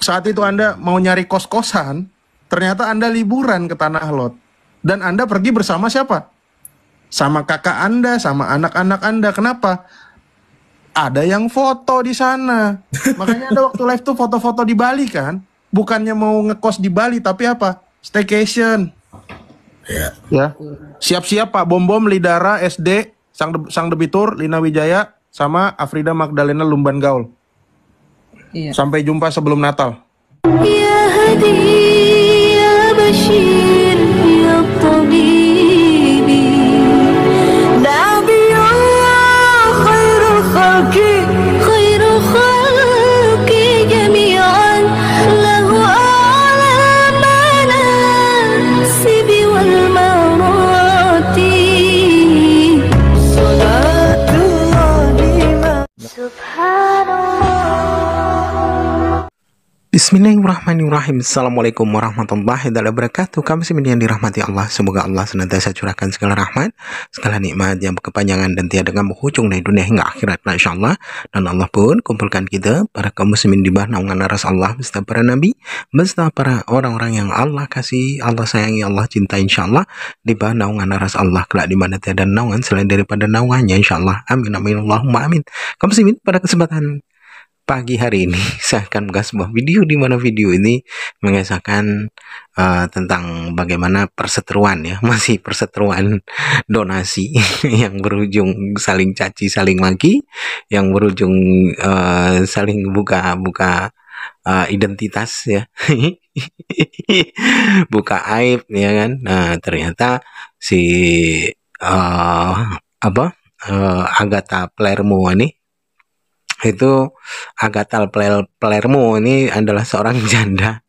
Saat itu Anda mau nyari kos-kosan, ternyata Anda liburan ke Tanah Lot. Dan Anda pergi bersama siapa? Sama kakak Anda, sama anak-anak Anda. Kenapa? Ada yang foto di sana. Makanya ada waktu live tuh foto-foto di Bali kan. Bukannya mau ngekos di Bali, tapi apa? Staycation. Ya. Siap-siap Pak Bom-Bom, Lidara, SD, Sang Debitur, Lina Wijaya, sama Afrida Magdalena Lumban Gaul. Iya. Sampai jumpa sebelum Natal. Ya Hadi, ya Bashir, ya Tabibi, Nabiyullah khairul khalqi jami'an, lahu a'la manasibi wal marati, salatullahi subhanallah. Bismillahirrahmanirrahim. Assalamualaikum warahmatullahi wabarakatuh. Kami yang dirahmati Allah. Semoga Allah senantiasa curahkan segala rahmat, segala nikmat yang berkepanjangan dan tiada berujung dari dunia hingga akhirat, insyaallah. Dan Allah pun kumpulkan kita para kaum muslimin di bawah naungan aras Allah beserta para nabi, beserta para orang-orang yang Allah kasih, Allah sayangi, Allah cintai, insyaallah, di bawah naungan aras Allah kelak di mana tiada naungan selain daripada naungannya, insyaallah. Amin amin Allahumma amin. Kaum muslimin, pada kesempatan pagi hari ini saya akan mengunggah sebuah video di mana video ini mengisahkan tentang bagaimana perseteruan, ya, masih perseteruan donasi yang berujung saling caci, saling maki, yang berujung saling buka identitas, ya. Buka aib, ya kan. Nah, ternyata si Agatha Palermo ini, itu Agatha Palermo ini adalah seorang janda.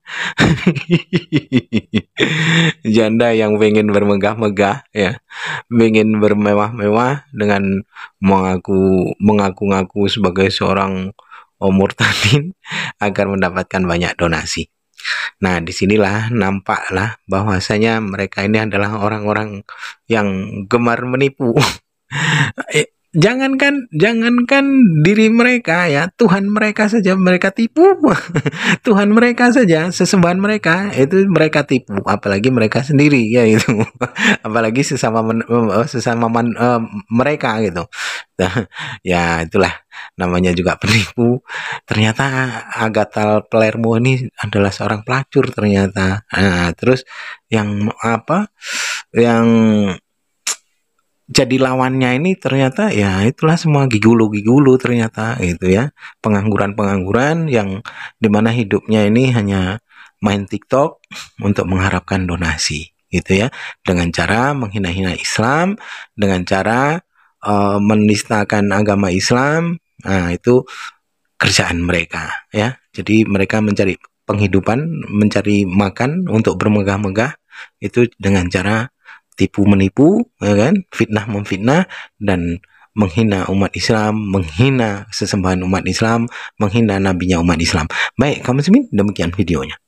Janda yang pengen bermegah-megah, ya, pengen bermewah-mewah dengan mengaku-ngaku sebagai seorang murtadin agar mendapatkan banyak donasi. Nah, disinilah nampaklah bahwasanya mereka ini adalah orang-orang yang gemar menipu. Jangankan diri mereka, ya, Tuhan mereka saja mereka tipu. Tuhan mereka saja, sesembahan mereka itu mereka tipu, apalagi mereka sendiri, ya, itu. Apalagi mereka, gitu. Ya, itulah namanya juga penipu. Ternyata Agatha Palermo ini adalah seorang pelacur ternyata. Nah, terus yang jadi lawannya ini ternyata, ya, itulah semua gigulu ternyata, gitu, ya, pengangguran yang dimana hidupnya ini hanya main TikTok untuk mengharapkan donasi, gitu, ya, dengan cara menghina-hina Islam, dengan cara menistakan agama Islam. Nah, itu kerjaan mereka, ya. Jadi mereka mencari penghidupan, mencari makan untuk bermegah-megah itu dengan cara tipu menipu, ya kan, fitnah memfitnah, dan menghina umat Islam, menghina sesembahan umat Islam, menghina nabinya umat Islam. Baik, kaum muslimin, demikian videonya.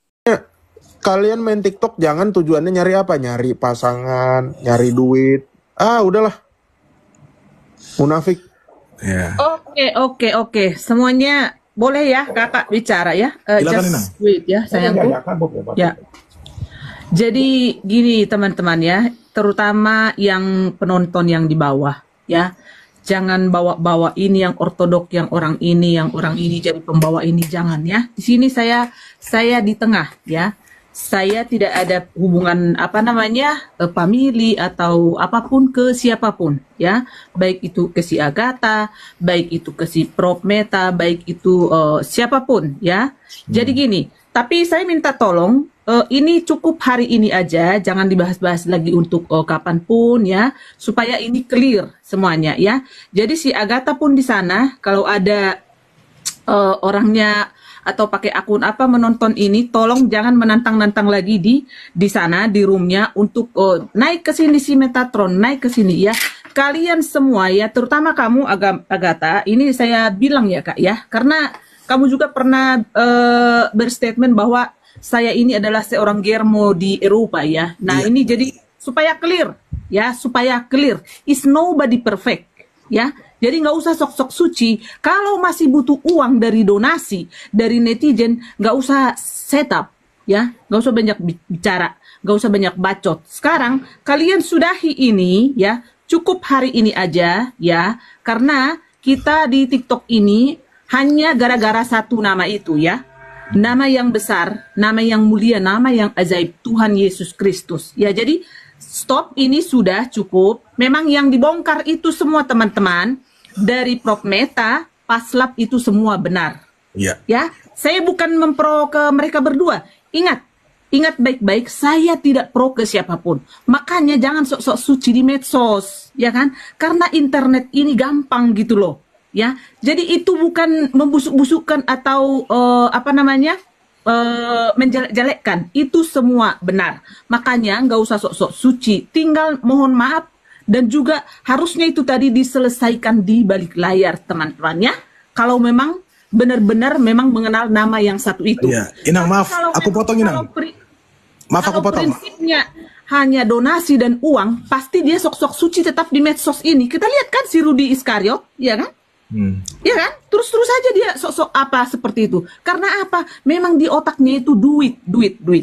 Kalian main TikTok jangan tujuannya nyari apa? Nyari pasangan, nyari duit. Udahlah. Munafik. Ya. Oke. Semuanya boleh ya Kakak bicara, ya. Just wait, ya, sayangku. Ya. Jadi gini teman-teman, ya, terutama yang penonton yang di bawah, ya, jangan bawa-bawa ini yang ortodok, yang orang ini jadi pembawa ini, jangan, ya. Di sini saya di tengah, ya. Saya tidak ada hubungan famili atau apapun ke siapapun, ya, baik itu ke si Agatha, baik itu ke si Prof Meta, baik itu siapapun, ya. Jadi gini, tapi saya minta tolong, ini cukup hari ini aja, jangan dibahas-bahas lagi untuk kapanpun, ya, supaya ini clear semuanya, ya. Jadi si Agatha pun di sana, kalau ada orangnya atau pakai akun apa menonton ini, tolong jangan menantang-nantang lagi di sana, di roomnya, untuk naik ke sini si Metatron, naik ke sini, ya. Kalian semua, ya, terutama kamu Agatha, ini saya bilang, ya Kak, ya, karena kamu juga pernah berstatement bahwa saya ini adalah seorang germo di Eropa, ya. Nah, ini jadi supaya clear, ya, supaya clear. Is nobody perfect, ya. Jadi nggak usah sok-sok suci. Kalau masih butuh uang dari donasi, dari netizen, nggak usah setup, ya, nggak usah banyak bicara, nggak usah banyak bacot. Sekarang kalian sudahi ini, ya, cukup hari ini aja, ya, karena kita di TikTok ini hanya gara-gara satu nama itu, ya. Nama yang besar, nama yang mulia, nama yang ajaib, Tuhan Yesus Kristus. Ya, jadi stop, ini sudah cukup. Memang yang dibongkar itu semua teman-teman dari Prof Meta, Paslap itu semua benar. Iya. Ya, saya bukan mempro ke mereka berdua. Ingat baik-baik, saya tidak pro ke siapapun. Makanya jangan sok-sok suci di medsos, ya kan? Karena internet ini gampang gitu loh. Ya, jadi itu bukan membusuk-busukkan atau menjelek-jelekkan. Itu semua benar. Makanya nggak usah sok-sok suci. Tinggal mohon maaf dan juga harusnya itu tadi diselesaikan di balik layar, teman-teman, ya. Kalau memang benar-benar memang mengenal nama yang satu itu. Iya, Inang, maaf, aku potong, Inang. Maaf, aku potong. Prinsipnya hanya donasi dan uang, pasti dia sok-sok suci tetap di medsos ini. Kita lihat kan si Rudi Iskariot, ya kan? Ya kan? Terus-terus aja dia sok-sok apa seperti itu. Karena apa? Memang di otaknya itu duit.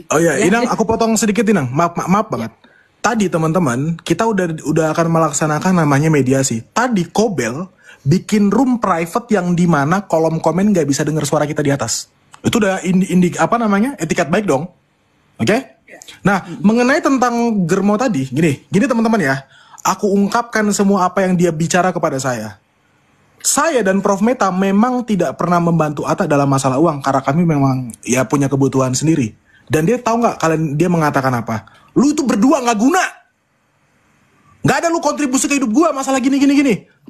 Oh iya, ya? Inang, aku potong sedikit, Inang. Maaf banget. Tadi teman-teman, kita udah akan melaksanakan namanya mediasi. Tadi Kobel bikin room private yang dimana kolom komen nggak bisa dengar suara kita di atas. Itu udah etikat baik dong. Oke? Nah, mengenai tentang Germo tadi, gini teman-teman ya. Aku ungkapkan semua apa yang dia bicara kepada saya. Saya dan Prof Meta memang tidak pernah membantu Atta dalam masalah uang karena kami memang ya punya kebutuhan sendiri. Dan dia tahu nggak dia mengatakan apa? Lu itu berdua nggak guna. Nggak ada lu kontribusi ke hidup gua masalah gini.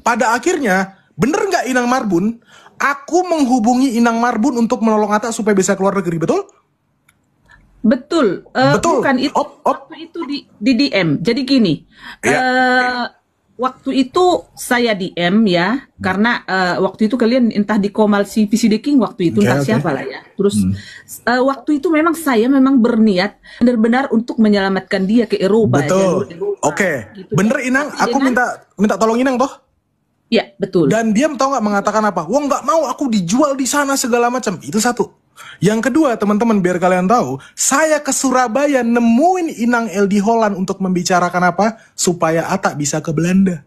Pada akhirnya, bener nggak Inang Marbun? Aku menghubungi Inang Marbun untuk menolong Atta supaya bisa keluar negeri, betul? Betul. Betul. Bukan itu. Waktu itu di DM. Jadi gini. Waktu itu saya DM ya, karena waktu itu kalian entah di Komal si VCD King waktu itu, entah siapa lah ya. Terus waktu itu memang saya berniat benar-benar untuk menyelamatkan dia ke Eropa. Betul. Oke. Gitu. Bener Inang, aku minta tolong Inang toh? Ya, betul. Dan dia tahu nggak mengatakan apa? Wah, nggak mau, aku dijual di sana segala macam. Itu satu. Yang kedua, teman-teman, biar kalian tahu, saya ke Surabaya nemuin Inang LD Holland untuk membicarakan apa? Supaya Atta bisa ke Belanda.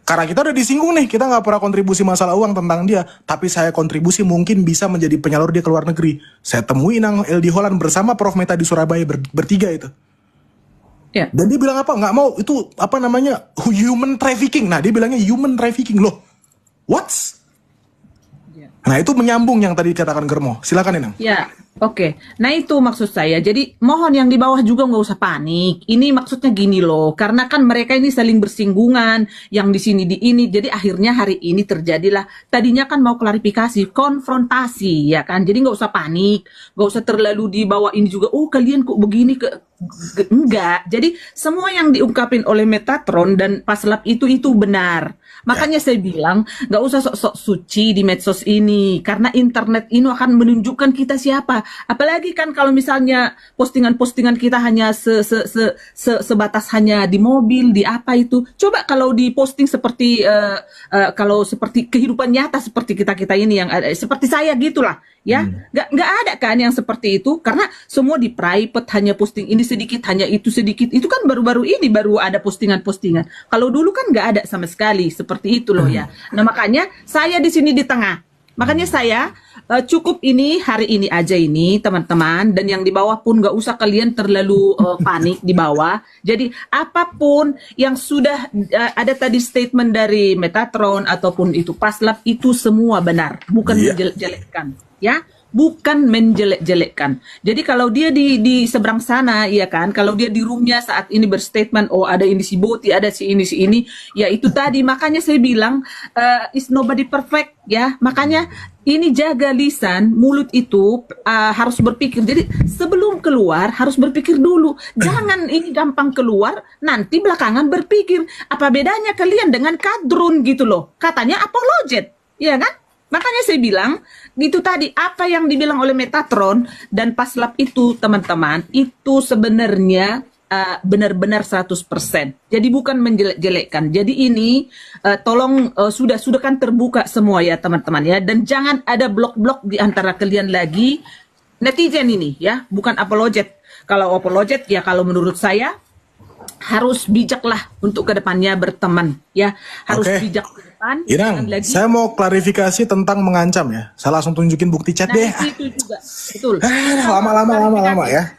Karena kita udah disinggung nih, kita nggak pernah kontribusi masalah uang tentang dia. Tapi saya kontribusi mungkin bisa menjadi penyalur dia ke luar negeri. Saya temui Inang LD Holland bersama Prof Meta di Surabaya, bertiga itu. Ya. Dan dia bilang apa? Nggak mau, itu human trafficking. Nah, dia bilangnya human trafficking. Loh, what? Nah, itu menyambung yang tadi dikatakan Germo. Silakan, Inang. Ya, oke. Nah, itu maksud saya. Jadi, mohon yang di bawah juga nggak usah panik. Ini maksudnya gini loh. Karena kan mereka ini saling bersinggungan. Yang di sini di ini. Jadi, akhirnya hari ini terjadilah. Tadinya kan mau klarifikasi. Konfrontasi, ya kan? Jadi, nggak usah panik. Nggak usah terlalu di bawah ini juga. Oh, kalian kok begini enggak. Jadi, semua yang diungkapin oleh Metatron dan Paslap itu benar. Makanya saya bilang, nggak usah sok-sok suci di medsos ini. Karena internet ini akan menunjukkan kita siapa. Apalagi kan kalau misalnya postingan-postingan kita hanya sebatas hanya di mobil, di apa itu. Coba kalau diposting seperti, kalau seperti kehidupan nyata seperti kita-kita ini yang ada. Seperti saya gitulah. Ya, nggak ada kan yang seperti itu. Karena semua di private, hanya posting ini sedikit, hanya itu sedikit. Itu kan baru-baru ini baru ada postingan-postingan. Kalau dulu kan nggak ada sama sekali. Seperti itu loh ya. Nah, makanya saya di sini di tengah. Makanya saya cukup ini hari ini aja ini teman-teman, dan yang di bawah pun nggak usah kalian terlalu panik di bawah. Jadi apapun yang sudah ada tadi statement dari Metatron ataupun itu Paslap itu semua benar, bukan menjelek-jelekkan ya. Bukan menjelek-jelekkan. Jadi kalau dia di seberang sana, ya kan, kalau dia di roomnya saat ini berstatement, oh ada ini si Boti, ada si ini, ya itu tadi. Makanya saya bilang, is nobody perfect, ya. Makanya ini jaga lisan, mulut itu harus berpikir. Jadi sebelum keluar harus berpikir dulu. Jangan ini gampang keluar, nanti belakangan berpikir. Apa bedanya kalian dengan kadrun gitu loh. Katanya apologet, ya kan? Makanya saya bilang, gitu tadi, apa yang dibilang oleh Metatron dan Paslap itu, teman-teman, itu sebenarnya benar-benar 100%. Jadi bukan menjelek-jelekkan. Jadi ini tolong sudah kan terbuka semua ya teman-teman ya, dan jangan ada blok-blok di antara kalian lagi. Netizen ini ya, bukan apologet. Kalau apologet ya, kalau menurut saya harus bijaklah untuk kedepannya berteman ya, harus bijak ke depan. Irang, saya mau klarifikasi tentang mengancam ya. Saya langsung tunjukin bukti chat deh. Itu juga betul. Lama ya.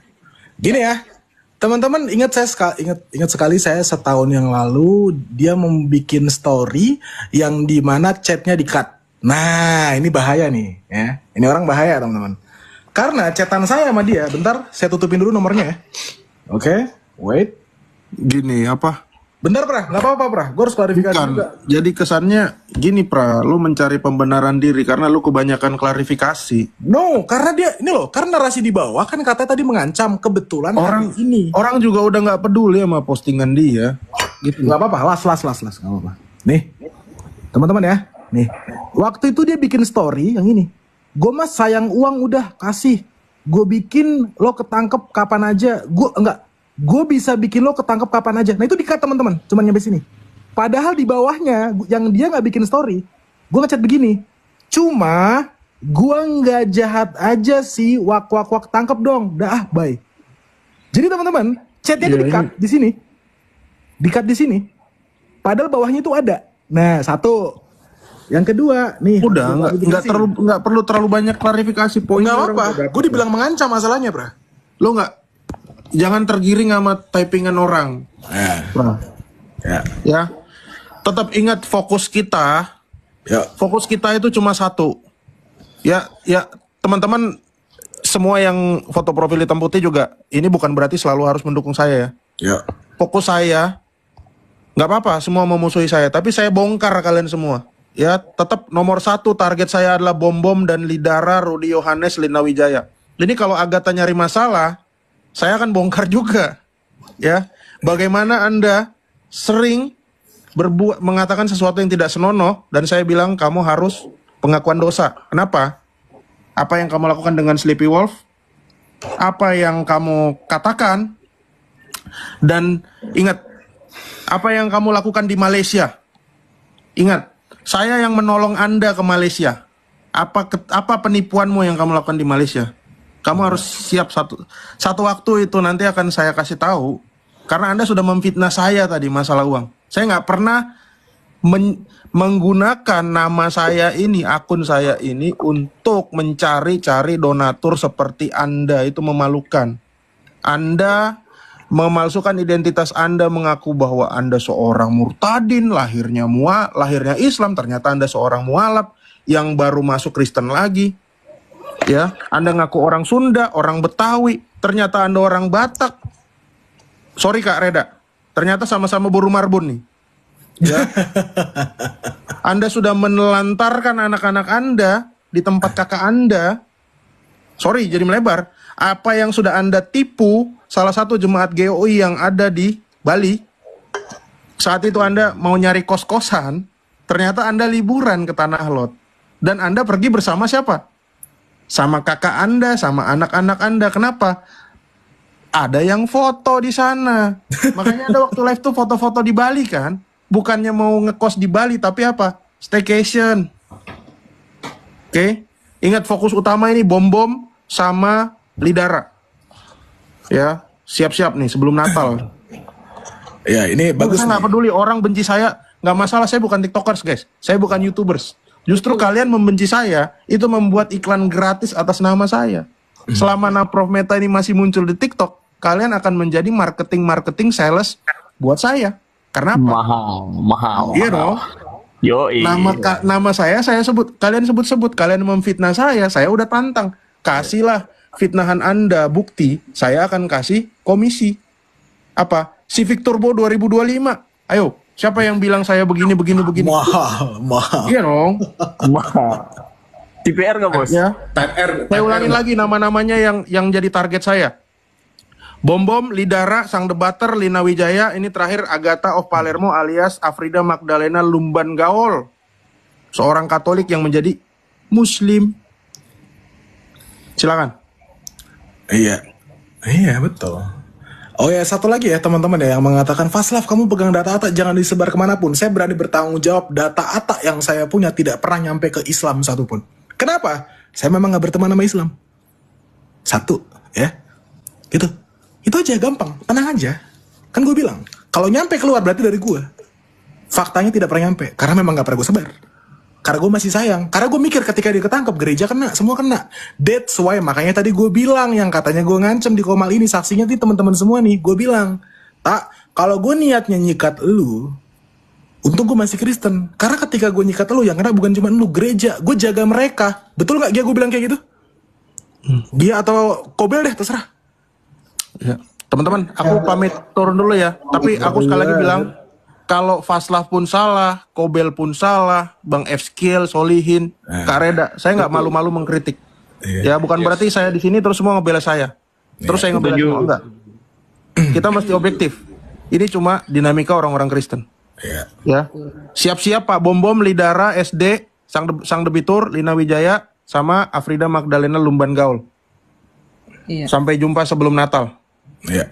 Gini ya, teman-teman, ingat sekali saya setahun yang lalu dia membuat story yang dimana chatnya di-cut. Nah, ini bahaya nih ya. Ini orang bahaya teman-teman. Karena chatan saya sama dia, bentar saya tutupin dulu nomornya ya. Oke, wait. Gini apa? Bentar Pra, nggak apa-apa Pra, gue harus klarifikasi juga. Jadi kesannya gini Pra, lu mencari pembenaran diri karena lu kebanyakan klarifikasi. No, karena dia, ini loh, karena narasi di bawah kan katanya tadi mengancam, kebetulan orang hari ini. Orang juga udah nggak peduli sama postingan dia. Gitu. Nggak apa-apa, las, nggak apa-apa. Nih, teman-teman ya, nih. Waktu itu dia bikin story yang ini. Gue mas sayang uang udah kasih. Gue bikin lo ketangkep kapan aja. Gue bisa bikin lo ketangkep kapan aja. Nah itu di-cut teman-teman, cuman nyampe sini. Padahal di bawahnya yang dia nggak bikin story, gue ngechat begini. Cuma gue nggak jahat aja sih, wak tangkep dong. Dah bye. Jadi teman-teman, chatnya itu di-cut di sini, di-cut di sini. Padahal bawahnya itu ada. Nah satu. Yang kedua, nih. Udah nggak perlu terlalu banyak klarifikasi poin. Nggak apa-apa. Gue dibilang mengancam masalahnya, Bra. Lo jangan tergiring sama typingan orang. Ya. Tetap ingat fokus kita. Ya. Fokus kita itu cuma satu. Ya, teman-teman semua yang foto profil hitam putih juga, ini bukan berarti selalu harus mendukung saya ya. Ya. Fokus saya, nggak apa-apa semua memusuhi saya, tapi saya bongkar kalian semua. Ya, tetap nomor satu target saya adalah Bom dan Lidara, Rudi Yohanes, Lina Wijaya. Ini kalau Agatha nyari masalah, saya akan bongkar juga. Ya, bagaimana Anda sering mengatakan sesuatu yang tidak senonoh, dan saya bilang kamu harus pengakuan dosa. Kenapa? Apa yang kamu lakukan dengan Sleepy Wolf? Apa yang kamu katakan? Dan ingat, apa yang kamu lakukan di Malaysia? Ingat, saya yang menolong Anda ke Malaysia. Apa penipuanmu yang kamu lakukan di Malaysia? Kamu harus siap satu waktu itu nanti akan saya kasih tahu. Karena Anda sudah memfitnah saya tadi masalah uang. Saya nggak pernah menggunakan nama saya ini, akun saya ini untuk mencari-cari donatur seperti Anda. Itu memalukan. Anda memalsukan identitas Anda, mengaku bahwa Anda seorang murtadin, lahirnya Islam, ternyata Anda seorang mualaf yang baru masuk Kristen lagi. Ya, Anda ngaku orang Sunda, orang Betawi, ternyata Anda orang Batak. Sorry Kak Reda, ternyata sama-sama buru marbun nih. Ya. Anda sudah menelantarkan anak-anak Anda di tempat kakak Anda. Sorry, jadi melebar. Apa yang sudah Anda tipu salah satu jemaat GOI yang ada di Bali. Saat itu Anda mau nyari kos-kosan, ternyata Anda liburan ke Tanah Lot. Dan Anda pergi bersama siapa? Sama kakak Anda, sama anak-anak Anda. Kenapa? Ada yang foto di sana. Makanya Anda waktu live tuh foto-foto di Bali kan? Bukannya mau ngekos di Bali, tapi apa? Staycation. Oke? Ingat fokus utama ini Bom sama Lidara. Ya, siap-siap nih sebelum Natal. Ya, ini bagus. Saya nggak peduli orang benci saya, nggak masalah. Saya bukan TikTokers, guys. Saya bukan YouTubers. Justru kalian membenci saya, itu membuat iklan gratis atas nama saya. Selama Prof Meta ini masih muncul di TikTok, kalian akan menjadi marketing sales buat saya. Karena apa? Mahal. Iya dong. Yoi. Nama saya sebut, kalian sebut-sebut, kalian memfitnah saya udah tantang. Kasihlah fitnahan Anda bukti, saya akan kasih komisi. Apa? Civic Turbo 2025. Ayo, siapa yang bilang saya begini? Mahal. Iya dong. Mahal. TPR nggak bos? Ya. Saya ulangin lagi nama-namanya yang jadi target saya. Bom, Lidara, Sang Debater, Lina Wijaya, ini terakhir Agatha of Palermo alias Afrida Magdalena Lumban Gaol. Seorang Katolik yang menjadi Muslim. Silakan. Iya betul. Oh ya, satu lagi ya teman-teman ya yang mengatakan Faslaf kamu pegang data Atta jangan disebar kemanapun. Saya berani bertanggung jawab data Atta yang saya punya tidak pernah nyampe ke Islam satupun. Kenapa? Saya memang nggak berteman sama Islam. Satu ya, gitu. Itu aja gampang, tenang aja. Kan gue bilang kalau nyampe keluar berarti dari gue. Faktanya tidak pernah nyampe karena memang nggak pernah gue sebar. Karena gue masih sayang. Karena gue mikir ketika dia ketangkep, gereja kena, semua kena. That's why, makanya tadi gue bilang yang katanya gue ngancem di Komal ini, saksinya nih teman-teman semua nih. Gue bilang, tak, kalau gue niatnya nyikat lu, untung gue masih Kristen. Karena ketika gue nyikat lu, yang kena bukan cuma lu, gereja. Gue jaga mereka. Betul gak dia gue bilang kayak gitu? Dia atau Kobel deh, terserah. Ya. Teman-teman, aku pamit turun dulu ya. Tapi aku sekali lagi bilang, kalau Faslaf pun salah, Kobel pun salah, Bang F-Skill, Solihin, Kak Reda, saya nggak malu-malu mengkritik. Ya bukan berarti saya di sini terus semua ngebela saya. Terus saya ngebela semua, enggak. Kita mesti objektif. Ini cuma dinamika orang-orang Kristen. Ya. Siap-siap Pak Bom-Bom, Lidara, SD, Sang Debitur, Lina Wijaya, sama Afrida Magdalena Lumban Gaul. Iya. Sampai jumpa sebelum Natal. Iya.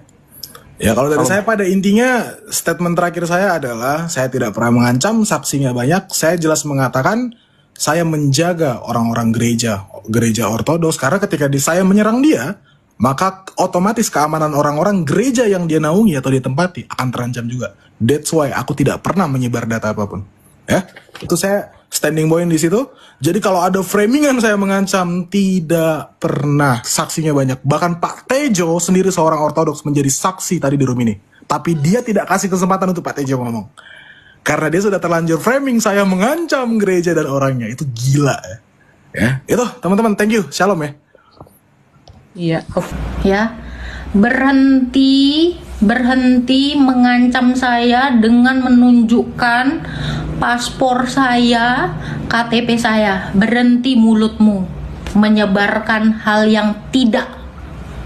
Ya kalau dari saya pada intinya statement terakhir saya adalah saya tidak pernah mengancam, saksinya banyak. Saya jelas mengatakan saya menjaga orang-orang gereja ortodoks karena ketika saya menyerang dia, maka otomatis keamanan orang-orang gereja yang dia naungi atau dia tempati akan terancam juga. That's why aku tidak pernah menyebar data apapun. Ya, itu saya standing point di situ. Jadi kalau ada framingan saya mengancam, tidak pernah, saksinya banyak. Bahkan Pak Tejo sendiri seorang ortodoks menjadi saksi tadi di room ini. Tapi dia tidak kasih kesempatan untuk Pak Tejo ngomong. Karena dia sudah terlanjur framing saya mengancam gereja dan orangnya. Itu gila ya. Ya, itu teman-teman, thank you. Shalom ya. Iya. Ya, berhenti mengancam saya dengan menunjukkan paspor saya, KTP saya. Berhenti mulutmu menyebarkan hal yang tidak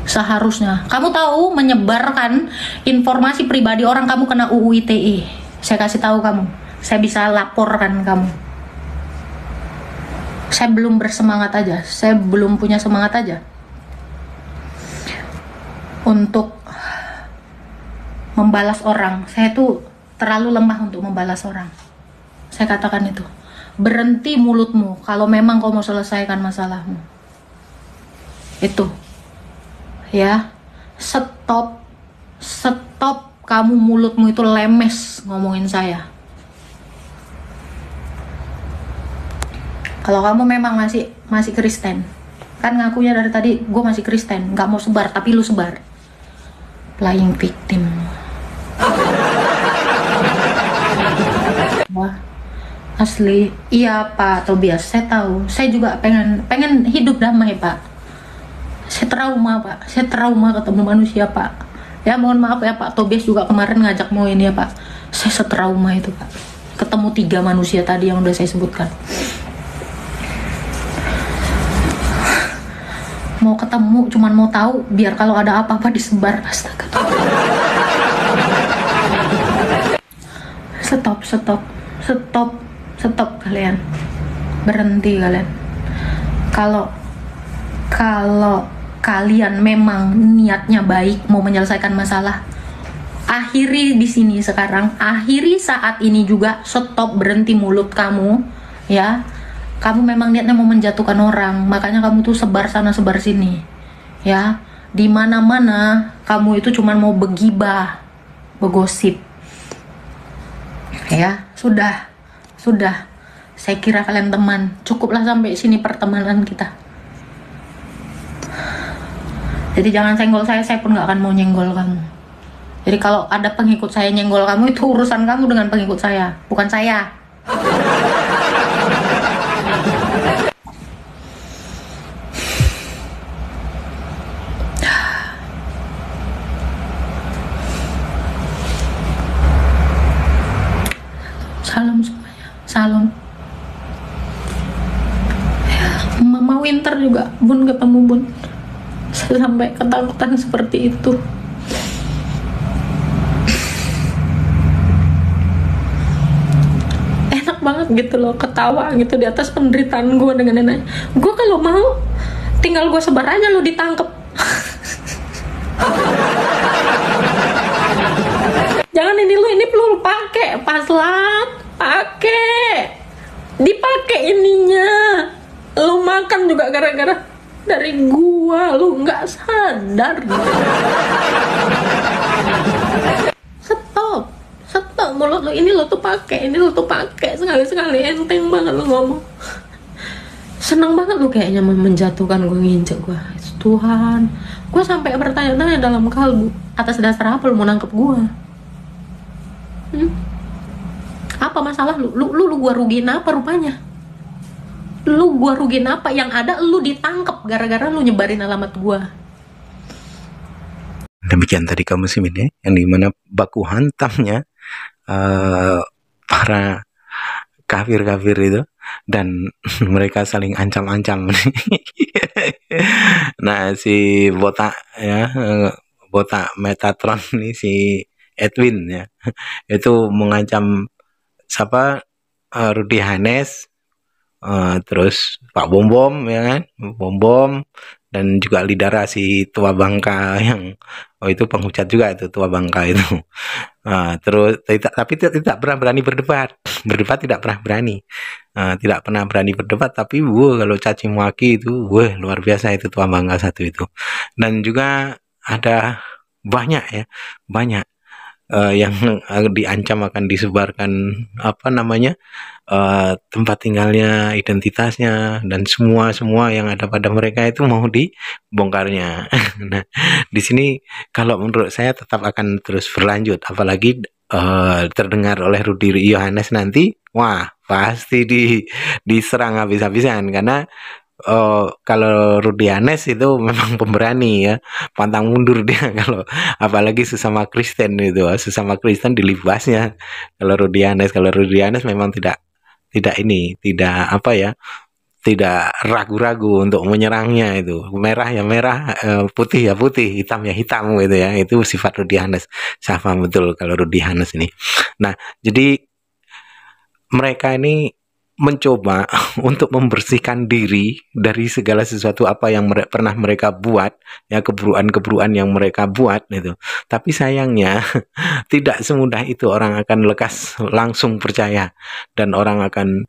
seharusnya. Kamu tahu menyebarkan informasi pribadi orang, kamu kena UU ITE. Saya kasih tahu kamu, saya bisa laporkan kamu. Saya belum bersemangat aja, saya belum punya semangat aja untuk membalas orang. Saya tuh terlalu lemah untuk membalas orang. Saya katakan itu. Berhenti mulutmu kalau memang kau mau selesaikan masalahmu. Itu. Ya. Stop kamu, mulutmu itu lemes ngomongin saya. Kalau kamu memang masih Kristen, kan ngakunya dari tadi gue masih Kristen, nggak mau sebar tapi lu sebar. Playing victim. Wah, asli. Iya Pak Tobias, saya tahu. Saya juga pengen hidup damai Pak. Saya trauma Pak. Saya trauma ketemu manusia Pak. Ya mohon maaf ya Pak Tobias juga kemarin ngajak mau ini ya Pak. Saya setrauma itu Pak. Ketemu 3 manusia tadi yang udah saya sebutkan. Mau ketemu, cuman mau tahu biar kalau ada apa-apa disebar. Astaga. Stop kalian. Berhenti kalian. Kalau kalian memang niatnya baik mau menyelesaikan masalah, akhiri di sini sekarang, akhiri saat ini juga. Stop, berhenti mulut kamu ya. Kamu memang niatnya mau menjatuhkan orang, makanya kamu tuh sebar sana sebar sini ya. Di mana-mana kamu itu cuma mau begibah, begosip ya. Sudah saya kira kalian teman, cukuplah sampai sini pertemanan kita. Jadi jangan senggol saya pun gak akan mau nyenggol kamu. Jadi kalau ada pengikut saya nyenggol kamu, itu urusan kamu dengan pengikut saya, bukan saya. Salam semuanya, salam. Ya, Mama Winter juga, Bun ketemu Bun. Saya sampai ketakutan seperti itu. Enak banget gitu loh, ketawa gitu di atas penderitaan gue dengan nenek. Gue kalau mau, tinggal gue sebar aja lo ditangkep. ininya. Lu makan juga gara-gara dari gua, lu nggak sadar. Stop mulut lu, ini lu tuh pakai sekali-sekali, enteng banget lu ngomong. Seneng banget lu kayaknya menjatuhkan gue, nginjek gue. Tuhan, gue sampai bertanya-tanya dalam kalbu, atas dasar apa lu mau nangkep gue? Apa masalah lu? Lu gua rugiin apa rupanya? Lu gua rugiin apa? Yang ada lu ditangkep gara-gara lu nyebarin alamat gua. Demikian tadi kaum muslimin ya, yang dimana baku hantamnya para kafir-kafir itu, dan mereka saling ancam-ancam. Nah, si botak ya, botak Metatron nih, si Edwin ya, itu mengancam siapa, Rudy Hanes, terus Pak Bom Bom ya kan, Bom Bom, dan juga Lidara si tua bangka yang itu penghujat juga itu tua bangka itu. Terus tapi tidak pernah berani berdebat tidak pernah berani, tidak pernah berani berdebat, tapi kalau caci maki itu luar biasa itu tua bangka satu itu. Dan juga ada banyak ya, yang diancam akan disebarkan apa namanya, tempat tinggalnya, identitasnya, dan semua yang ada pada mereka itu mau dibongkarnya. Nah, di sini kalau menurut saya tetap akan terus berlanjut, apalagi terdengar oleh Rudy Yohanes nanti, wah pasti diserang habis-habisan, karena kalau Rudy Hanes itu memang pemberani ya, pantang mundur dia kalau apalagi sesama Kristen itu, sesama Kristen dilibasnya. Kalau Rudy Hanes memang tidak apa ya, tidak ragu-ragu untuk menyerangnya itu. Merah ya merah, putih ya putih, hitam ya hitam gitu ya. Itu sifat Rudy Hanes. Saya paham betul kalau Rudy Hanes ini. Nah, jadi mereka ini mencoba untuk membersihkan diri dari segala sesuatu apa yang pernah mereka buat ya, keburukan yang mereka buat itu. Tapi sayangnya tidak semudah itu orang akan lekas langsung percaya, dan orang akan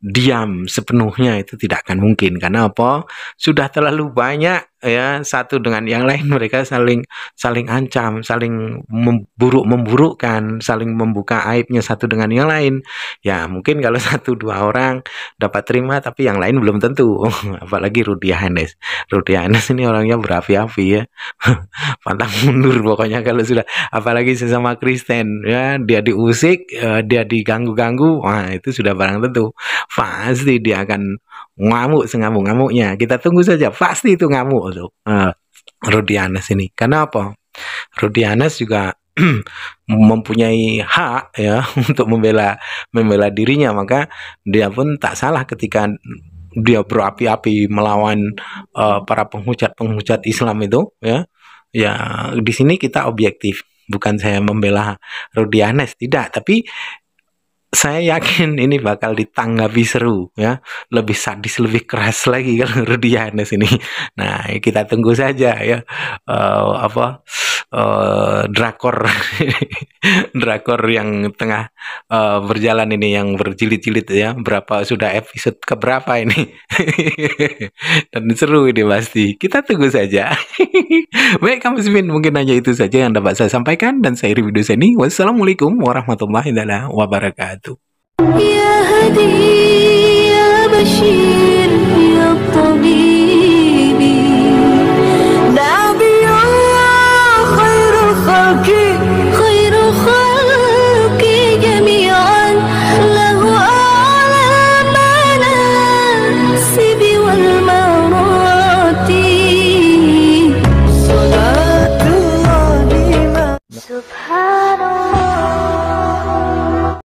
diam sepenuhnya, itu tidak akan mungkin. Karena apa? Sudah terlalu banyak ya, satu dengan yang lain mereka saling ancam, saling memburukkan, saling membuka aibnya satu dengan yang lain. Ya mungkin kalau 1-2 orang dapat terima, tapi yang lain belum tentu. Apalagi Rudy Hanes ini orangnya berapi-api ya. Pantang mundur pokoknya kalau sudah, apalagi sesama Kristen ya, dia diusik, dia diganggu-ganggu, wah itu sudah barang tentu pasti dia akan ngamuk sengamuk-ngamuknya. Kita tunggu saja, pasti itu ngamuk tuh Rudy Hanes ini. Karena apa? Rudy Hanes juga mempunyai hak ya untuk membela dirinya, maka dia pun tak salah ketika dia berapi-api melawan para penghujat Islam itu ya. Ya di sini kita objektif, bukan saya membela Rudy Hanes, tidak, tapi saya yakin ini bakal ditanggapi seru ya, lebih sadis, lebih keras lagi kalau Rudy Hanes ini. Nah, kita tunggu saja ya, drakor drakor yang tengah berjalan ini, yang berjilid-jilid ya, berapa sudah episode keberapa ini. Dan seru ini pasti, kita tunggu saja. Baik kaum muslimin, mungkin hanya itu saja yang dapat saya sampaikan, dan saya Ridho Seni. Wassalamualaikum warahmatullahi wabarakatuh. يا هدي يا بشير يا طبيبي دع بي الله خير الخلق خير